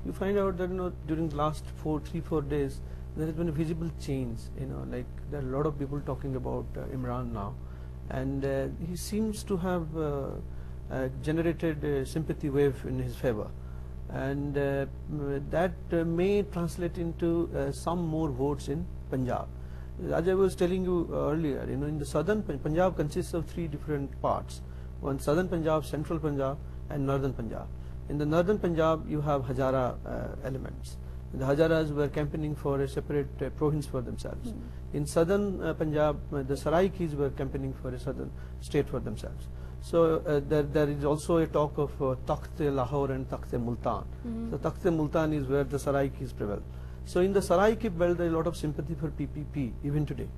you find out that during the last 3-4 days there has been a visible change. Like there are a lot of people talking about Imran now, and he seems to have generated a sympathy wave in his favor, and that may translate into some more votes in Punjab. As I was telling you earlier, in the southern Punjab consists of 3 different parts: one southern Punjab, central Punjab, and northern Punjab. In the northern Punjab, you have Hazara elements. The Hazaras were campaigning for a separate province for themselves. In southern Punjab, the Saraikis were campaigning for a southern state for themselves. So there is also a talk of Takht-e-Lahore and Takht-e-Multan. So Takht-e-Multan is where the Saraikis prevail. So in the Saraiki belt, there is a lot of sympathy for PPP even today.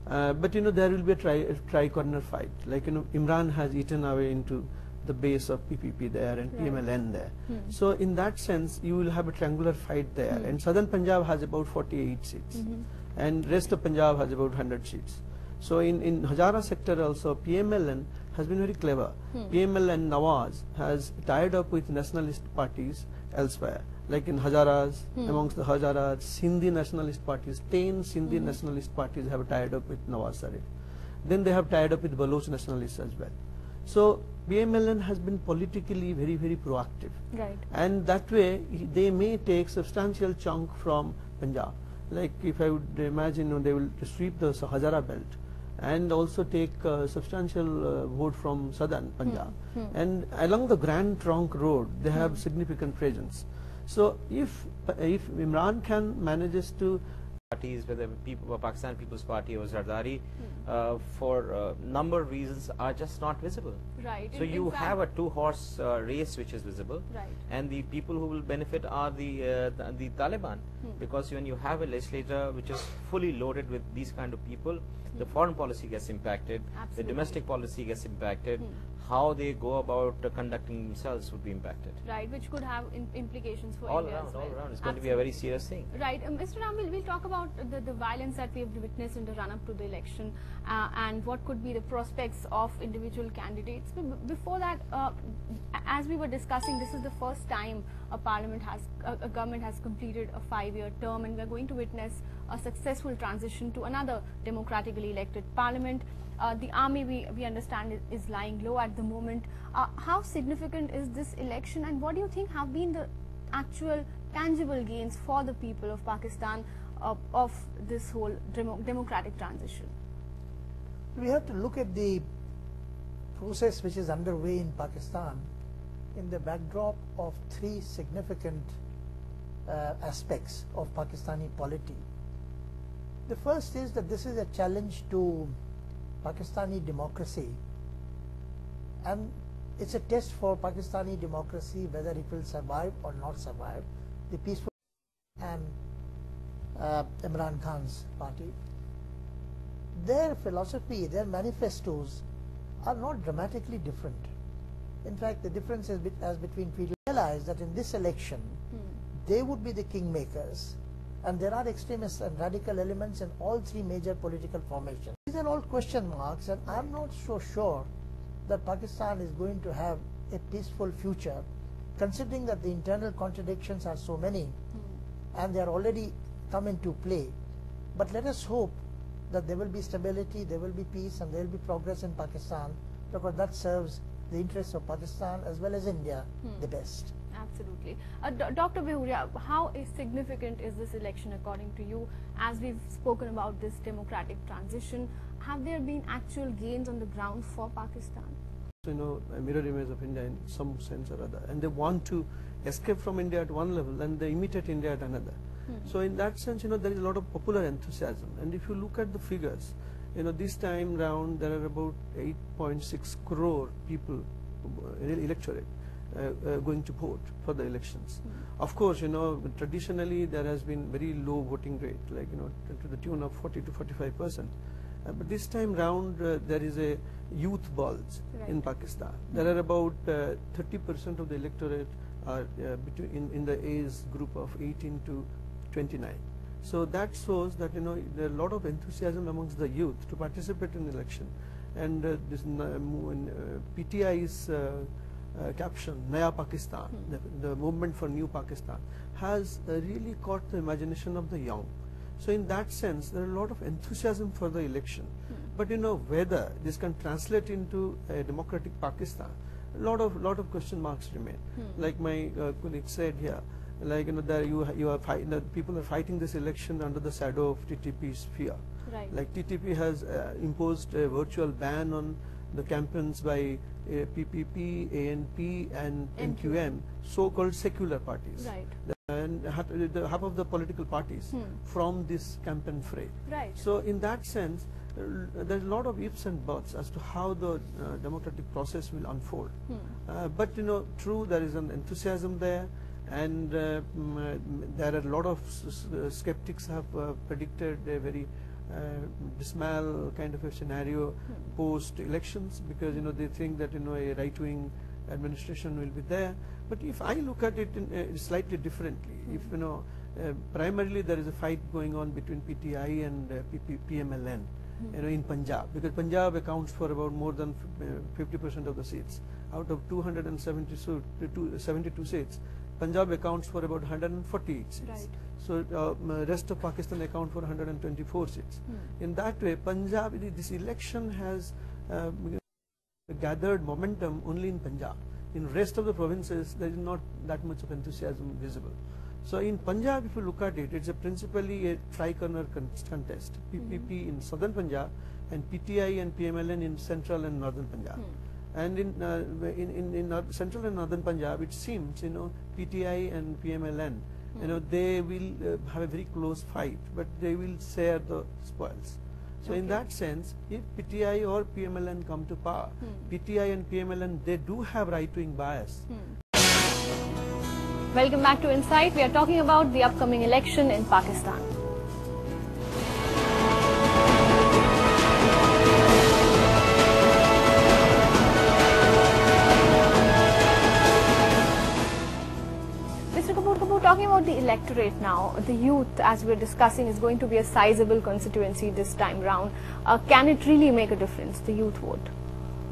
But there will be a tri-corner fight. Like Imran has eaten away into the base of PPP there and PMLN there. So in that sense, you will have a triangular fight there. And southern Punjab has about 48 seats, and rest of Punjab has about 100 seats. So in Hazara sector also, PMLN has been very clever. PMLN Nawaz has tied up with nationalist parties elsewhere, like in Hazaras, amongst the Hazaras, Sindhi nationalist parties, 10 Sindhi nationalist parties have tied up with Nawaz Sharif. Then they have tied up with Baloch nationalists as well. So PMLN has been politically very, very proactive, and that way they may take substantial chunk from Punjab. Like if I would imagine, they will sweep the Hazara belt and also take substantial vote from southern Punjab, and along the Grand Trunk Road they have significant presence. So if Imran Khan manages to parties, whether Pakistan People's Party or Zardari, for number of reasons are just not visible. So you have a 2-horse race which is visible, and the people who will benefit are the Taliban, because when you have a legislature which is fully loaded with these kind of people, the foreign policy gets impacted, the domestic policy gets impacted, how they go about conducting themselves would be impacted. Which could have implications for all India around, as well. All around. It's going to be a very serious thing. Mr. Ram, we'll talk about the violence that we have witnessed in the run-up to the election and what could be the prospects of individual candidates. But before that, as we were discussing, this is the first time a government has completed a 5-year term, and we are going to witness a successful transition to another democratically elected parliament. The army, we understand, is lying low at the moment. How significant is this election, and what do you think have been the actual tangible gains for the people of Pakistan of this whole democratic transition? We have to look at the process which is underway in Pakistan in the backdrop of 3 significant aspects of Pakistani polity. The first is that this is a challenge to Pakistani democracy, and it's a test for Pakistani democracy whether it will survive or not survive. The peaceful and Imran Khan's party, their philosophy, their manifestos are not dramatically different. In fact, the difference is as between people realize that in this election they would be the kingmakers, and there are extremist and radical elements in all 3 major political formations. These are all question marks, and I'm not so sure that Pakistan is going to have a peaceful future, considering that the internal contradictions are so many and they are already come into play. But let us hope that there will be stability, there will be peace, and there will be progress in Pakistan, because that serves the interests of Pakistan as well as India the best. Absolutely. Dr. Behuria, how significant is this election according to you? As we've spoken about this democratic transition, have there been actual gains on the ground for Pakistan? A mirror image of India in some sense or other, and they want to escape from India at one level and they imitate India at another. So in that sense, there is a lot of popular enthusiasm, and if you look at the figures, this time round there are about 8.6 crore people, electorate, going to vote for the elections. Of course, traditionally there has been very low voting rate, like to the tune of 40 to 45%. But this time round there is a youth bulge in Pakistan. There are about 30% of the electorate are in the age group of 18 to 29. So that shows that there are a lot of enthusiasm amongst the youth to participate in the election, and this PTI's caption, Naya Pakistan, the movement for New Pakistan, has really caught the imagination of the young. So in that sense, there are a lot of enthusiasm for the election. But whether this can translate into a democratic Pakistan, a lot of question marks remain. Like my colleague said here, like there people are fighting this election under the shadow of TTP's fear. Right. Like TTP has imposed a virtual ban on the campaigns by PPP, ANP and NQM, so-called secular parties. Right. And half of the political parties from this campaign fray. Right. So in that sense, there's a lot of ifs and buts as to how the democratic process will unfold. But true, there is an enthusiasm there, and there are a lot of skeptics have predicted a very dismal kind of a scenario post elections, because they think that a right-wing administration will be there. But if I look at it slightly differently, if primarily there is a fight going on between PTI and PMLN, in Punjab, because Punjab accounts for about more than 50% of the seats. Out of 272 seats, Punjab accounts for about 148 seats. Right. So rest of Pakistan account for 124 seats. In that way, Punjab, this election has gathered momentum only in Punjab. In rest of the provinces, there is not that much of enthusiasm visible. So in Punjab, if you look at it, it's principally a tri-corner contest. PPP in southern Punjab and PTI and PMLN in central and northern Punjab. And in central and northern Punjab, it seems PTI and PMLN, they will have a very close fight, but they will share the spoils. So in that sense, if PTI or PMLN come to power, PTI and PMLN, they do have right-wing bias. Welcome back to Insight. We are talking about the upcoming election in Pakistan. Mr. Kapoor, talking about the electorate now, the youth, as we're discussing, is going to be a sizable constituency this time round. Can it really make a difference, the youth vote?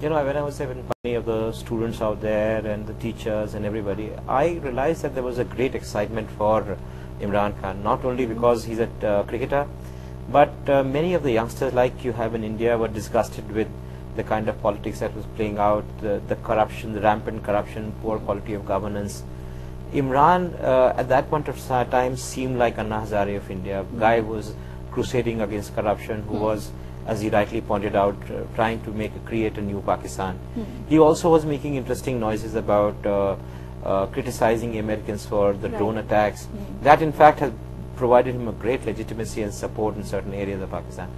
When I was with many of the students out there and the teachers and everybody, I realized that there was a great excitement for Imran Khan, not only because he's a cricketer, but many of the youngsters, like you have in India, were disgusted with the kind of politics that was playing out, the corruption, the rampant corruption, poor quality of governance. Imran at that point of time seemed like Anna Hazare of India. Guy was crusading against corruption, who was, as he rightly pointed out, trying to create a new Pakistan. He also was making interesting noises about criticizing Americans for the drone attacks. That in fact has provided him a great legitimacy and support in certain areas of Pakistan.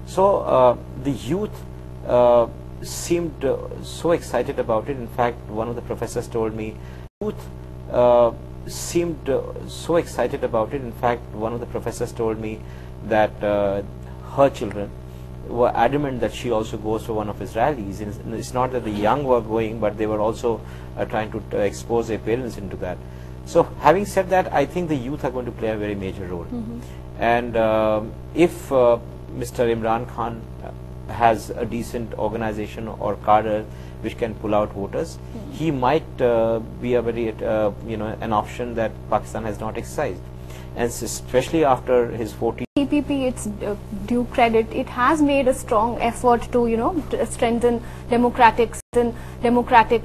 So the youth seemed so excited about it. In fact, one of the professors told me, youth seemed so excited about it. In fact, one of the professors told me that her children were adamant that she also goes to one of his rallies. It's not that the young were going, but they were also trying to expose their parents into that. So having said that, I think the youth are going to play a very major role. And if Mr. Imran Khan has a decent organization or cadre which can pull out voters, he might be a very an option that Pakistan has not exercised, and especially after his 14. PPP, it's due credit, it has made a strong effort to strengthen democratic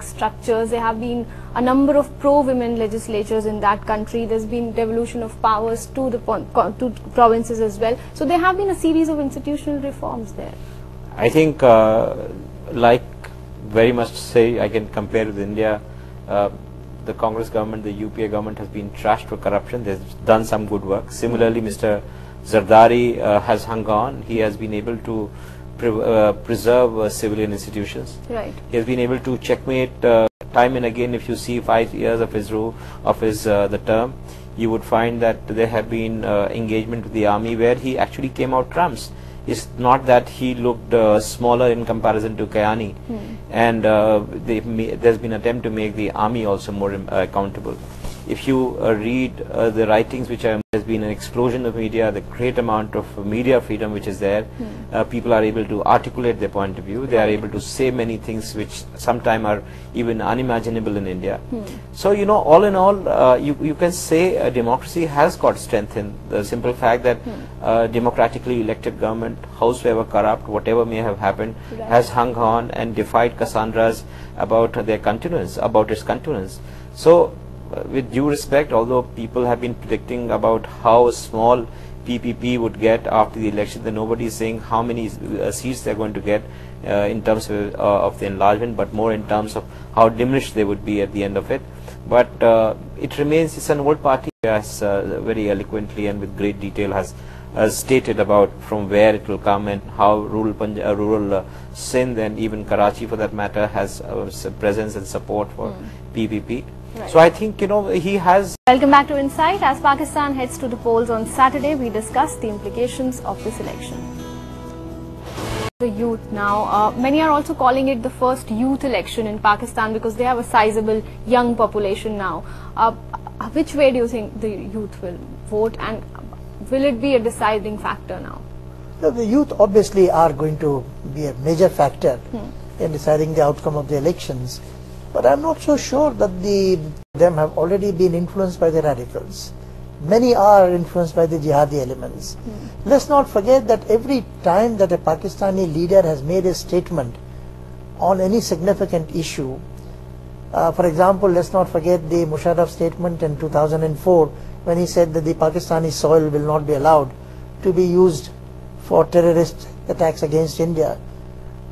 structures. There have been a number of pro-women legislatures in that country. There's been devolution of powers to the provinces as well. So there have been a series of institutional reforms there. I think, like very much say, I can compare with India. The Congress government, the UPA government has been trashed for corruption. They've done some good work. Similarly, Mr. Zardari has hung on. He has been able to preserve civilian institutions. Right. He has been able to checkmate time and again. If you see 5 years of his rule, of his the term, you would find that there have been engagement with the army where he actually came out trumps. It's not that he looked smaller in comparison to Kayani, and there's been an attempt to make the army also more accountable. if you read the writings which are, there's been an explosion of media, the great amount of media freedom which is there. People are able to articulate their point of view. They are able to say many things which sometimes are even unimaginable in India. So, you know, all in all, you can say democracy has got strength in the simple fact that democratically elected government, howsoever corrupt, whatever may have happened, has hung on and defied Cassandras about their continuance, about its continuance. So, with due respect, although people have been predicting about how small PPP would get after the election, then nobody is saying how many seats they are going to get in terms of the enlargement, but more in terms of how diminished they would be at the end of it. But it remains, it's an old party, as very eloquently and with great detail has stated about from where it will come and how rural Sindh and even Karachi for that matter has presence and support for PPP. Right. So I think, you know, he has... Welcome back to Insight. As Pakistan heads to the polls on Saturday, we discuss the implications of this election. The youth now, many are also calling it the first youth election in Pakistan because they have a sizable young population now. Which way do you think the youth will vote, and will it be a deciding factor now? So the youth obviously are going to be a major factor in deciding the outcome of the elections. But I'm not so sure that them have already been influenced by the radicals. Many are influenced by the jihadi elements. Let's not forget that every time that a Pakistani leader has made a statement on any significant issue, for example, let's not forget the Musharraf statement in 2004 when he said that the Pakistani soil will not be allowed to be used for terrorist attacks against India.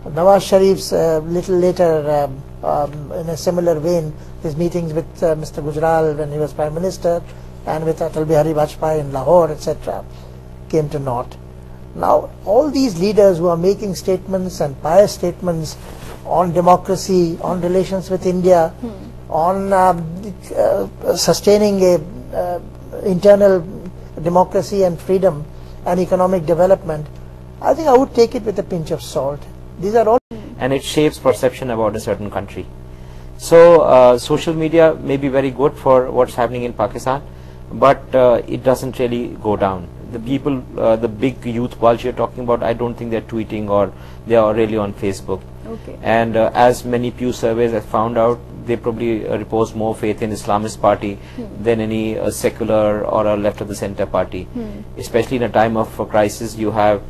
Nawaz Sharif's little later, in a similar vein, his meetings with Mr. Gujral when he was Prime Minister and with Atal Bihari Vajpayee in Lahore, etc., came to naught. Now, all these leaders who are making statements and pious statements on democracy, on relations with India, on sustaining a internal democracy and freedom and economic development, I think I would take it with a pinch of salt. These are all... And it shapes perception about a certain country. So social media may be very good for what's happening in Pakistan, but it doesn't really go down. The people, the big youth bulge you're talking about, I don't think they're tweeting or they are really on Facebook. Okay. And as many Pew surveys have found out, they probably repose more faith in Islamist party than any secular or a left of the center party. Especially in a time of crisis, you have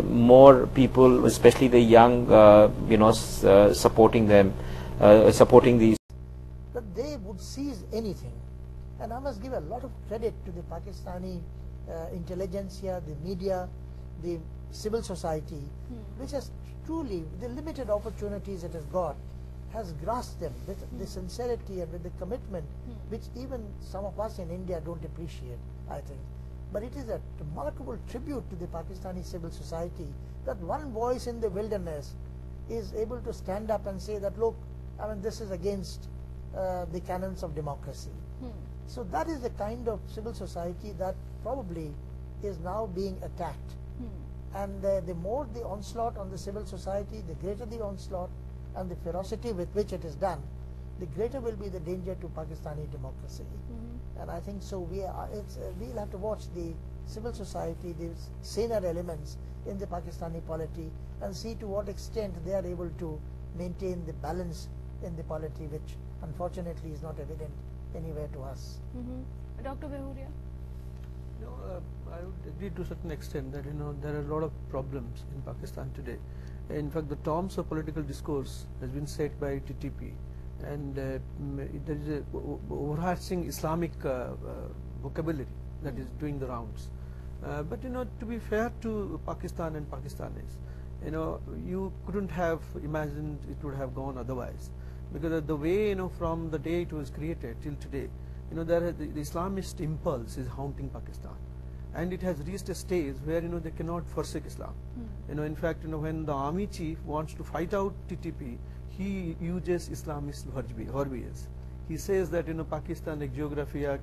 more people, especially the young, supporting them, supporting these. That they would seize anything. And I must give a lot of credit to the Pakistani intelligentsia, the media, the civil society, which has truly, the limited opportunities it has got, has grasped them with the sincerity and with the commitment which even some of us in India don't appreciate, I think. But it is a remarkable tribute to the Pakistani civil society that one voice in the wilderness is able to stand up and say that, look, I mean, this is against the canons of democracy. So that is the kind of civil society that probably is now being attacked. And the more the onslaught on the civil society, the greater the onslaught and the ferocity with which it is done, the greater will be the danger to Pakistani democracy. And I think so we'll have to watch the civil society, the saner elements in the Pakistani polity, and see to what extent they are able to maintain the balance in the polity, which unfortunately is not evident anywhere to us. Dr. Behuria? I would agree to a certain extent that there are a lot of problems in Pakistan today. In fact, the terms of political discourse has been set by TTP, and there is a overarching Islamic vocabulary that is doing the rounds. But to be fair to Pakistan and Pakistanis, you couldn't have imagined it would have gone otherwise, because the way from the day it was created till today, the Islamist impulse is haunting Pakistan, and it has reached a stage where they cannot forsake Islam. In fact, when the army chief wants to fight out TTP, he uses Islamist verbiage. He says that Pakistan एक geography या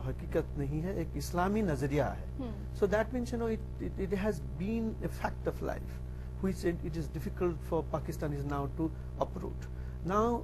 हकीकत नहीं है, एक Islami नजरिया है. So that means it has been a fact of life, which it is difficult for Pakistanis now to uproot. Now